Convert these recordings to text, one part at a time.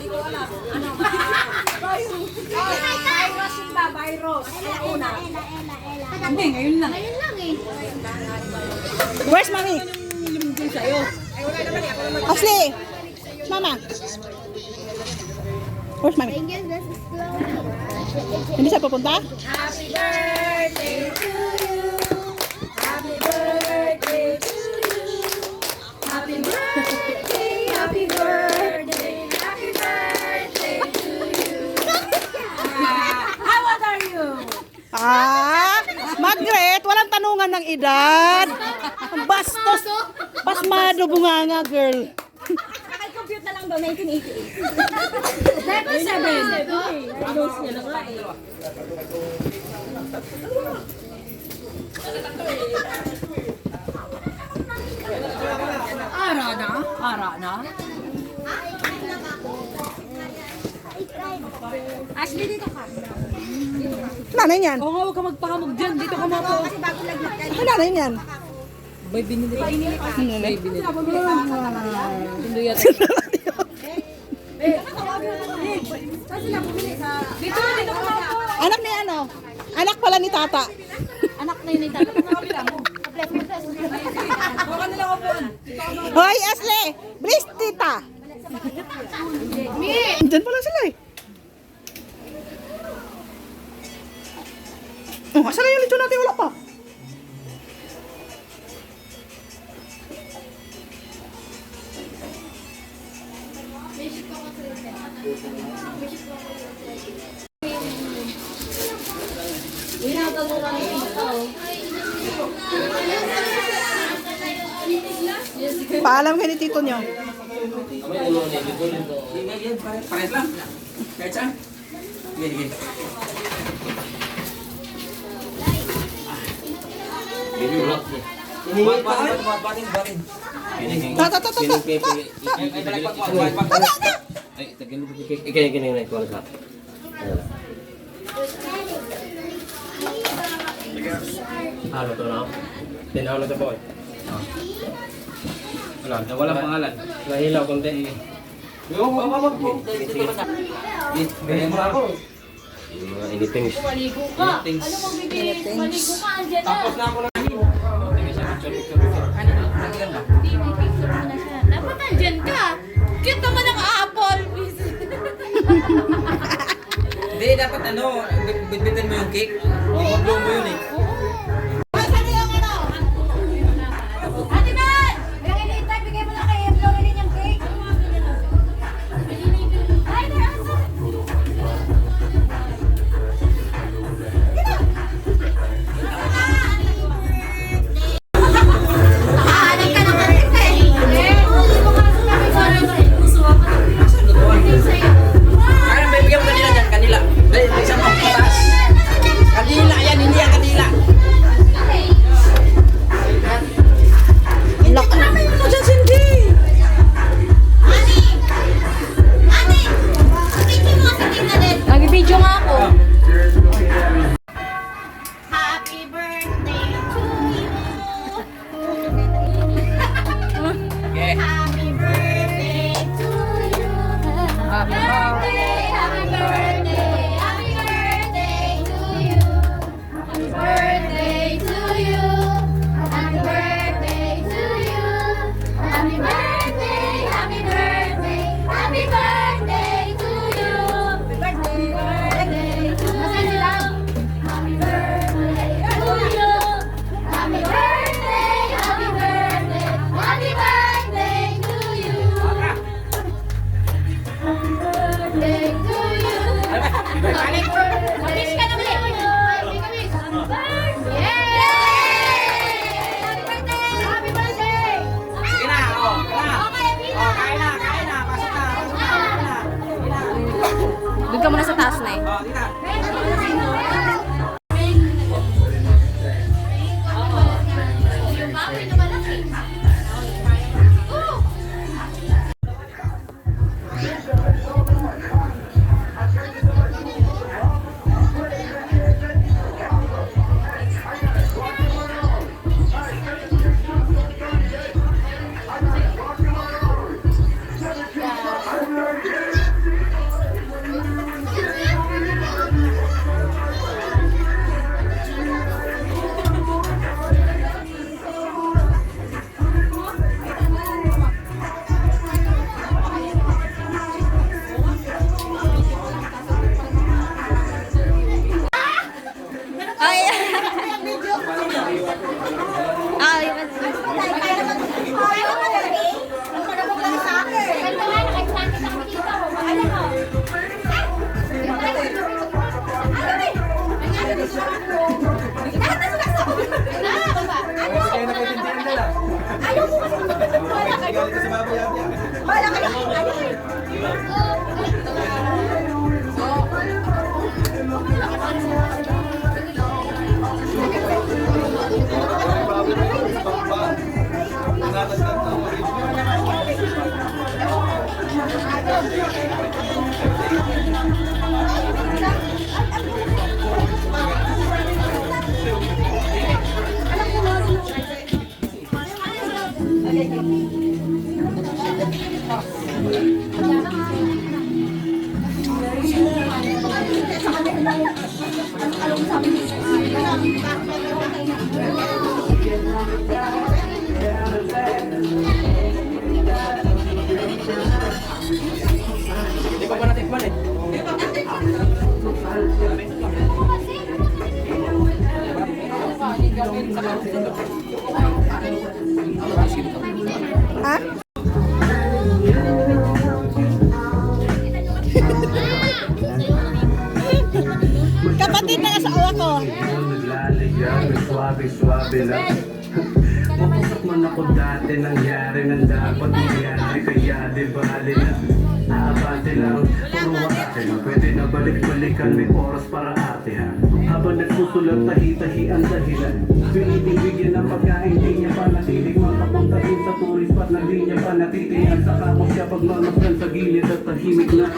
ko alam. Ano? Virus yun ba? Virus. Una. Hindi, ngayon lang. Ngayon lang eh. Where's mommy? Ashley! Mama! Where's mommy? Thank you, this is slow. Hindi siya pupunta? Happy birthday to you. Happy birthday to you. Happy birthday, happy birthday, happy birthday to you. How old are you? Margaret, walang tanungan ng edad. Ang bastos. Pasmado bunganga, girl. Naka-compute na lang daw, 1988. Level 7. Close niya na nga eh. Ara na? Ara na? Ashley, dito ka. Nanay niyan. Oo nga, huwag ka magpahamog dyan. Dito ka mapo. Ay, nanay niyan. May binili pa. May binili pa. Hindi yan. Dito ka mapo. Anak ni ano? Anak pala ni tata. Anak na yun yung tatlo. Huwag ka nila upo. Hoy, Ashley! Please, tita! Diyan pala sila eh. Oh, asan na yung lechon natin? Wala pa. Paalam kayo ni tito nyo. Pares lang. Kahit saan? Sige. Batin. Tata. Ay, tagal ko sa. Ano to na? Tinaw na to boy. Walang pangalan. Nahilaw konti. Sige ako. Mga anything. Maligo ka. Ano mong bibili? Maligo ka, andyan na. Tapos na ako na. Hindi, may picture mo na siya. Dapat andyan ka. Cute naman ang apple. Hindi, dapat bitbitin mo yung cake. I-blow mo yun eh. Ate Man! Bigay mo na kay Florin yung cake. Ay, nasa! Kaya may bigyan mo kanila dyan, kanila. Dahil isang pagpatas. Kanila yan, hindi yan kanila. Laki naman mo dyan, Cindy. Nag-video nga ako. Happy birthday to you. Okay. Happy birthday to you. Happy birthday, happy birthday, happy birthday to you. Happy birthday to you. Happy birthday to you. Happy birthday, happy birthday, happy birthday to you. Happy birthday to you. Happy birthday to you. Happy birthday, happy birthday, happy birthday to you. Happy birthday to you. Wish ka na ulit. Yay! Happy birthday! Happy birthday! Sige na, Okay, kain na. Pasok na. Doon ka muna sa taas na eh. Sige na. Yung baboy na malaki. Hindi ko pa natikman eh. Ha? Kapatid ng asawa ko. Naglaligyan, swabe-swabe lang. Pupusok man ako dati, nangyari ng dapat mangyari. Kaya di bali na, aabante lang. Puro maate lang, pwede na balik-balikan. May oras para ate ha. Habang nagsusulat, tahi-tahi ang dahilan. Binibigyan ng pagkain, di niya pa natilig. Makapuntahin sa tourist spot na di niya pa natitingan. Saka ko siya pagmamasdan sa gilid at tahimik na.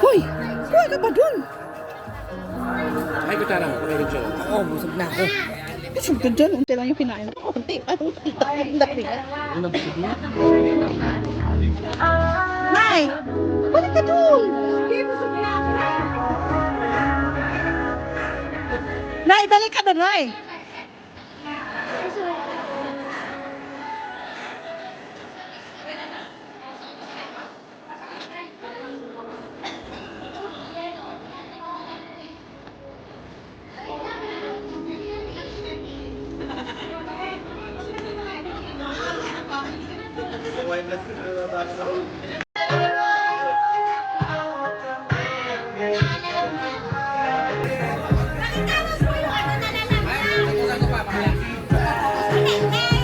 Hoy! Kuha ka ba dun? May kutara mo, may rin Oo, busog na ako. Busog ka dyan. Unti lang yung kinain ko. Unti. Nay! Balik ka dun! Nay, balik ka dun, Nay!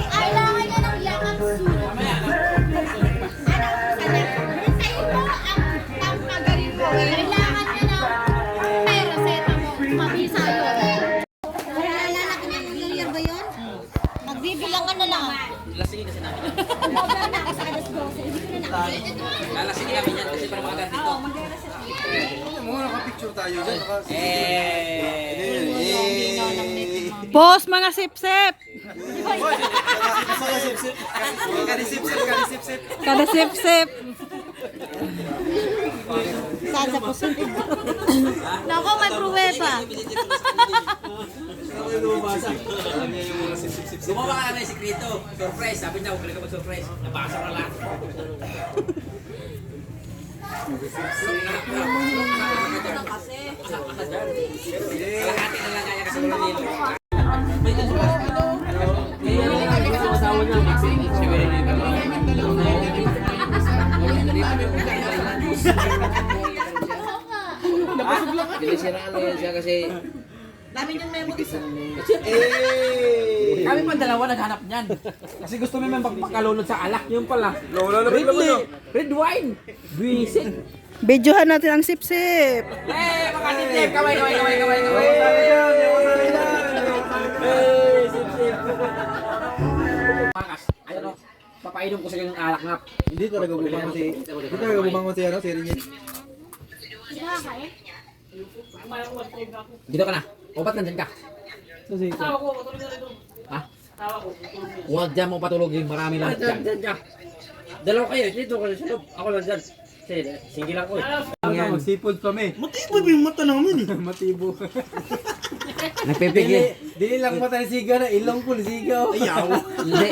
Kailangan niya ng yakap suit. Kailangan niya ng pera seta mo. Mabisa yun. Lalaki niya ng year ba yun? Magbibilang ka na lang. Lasingin kasi namin yan. Baba na ako sa alas 12. Hindi ko na nakakita. Lalasingin namin yan kasi para makagat dito. Pause mga sip-sip! Kada sip-sip! Sada po sunod. Nako, may pruweba. Gumawa ka na ng sikreto. Surprise. Sabi niya, huwag ka mag-surprise. Nabasa ka lang. Kalahati na lang kaya kasi walang nilo. Sinisiraan na yan siya kasi kami pa dalawa naghanap niyan. Kasi gusto mo may magpakalunod sa alak. Yung pala. Red wine. Visit. Videohan natin ang sip-sip! Mga sip-sip. Kaway. Sip-sip. Makas. Ayun o. Papainom ko sa ng alak nga. Hindi talaga bumangon si ano, si Rinit. Dito ka na. O ba't nandyan ka? Ha? Huwag dyan mo patulogin. Marami lang dyan. Dalawa kayo. Dito ka sa loob. Ako lang dyan. Sige lang ko eh. Magsipod kami. Matibo ba yung mata namin? Matibo. Nagpipigil. Dili lang mata ni Siga na ilong ko ni Siga. Ayaw. Hindi.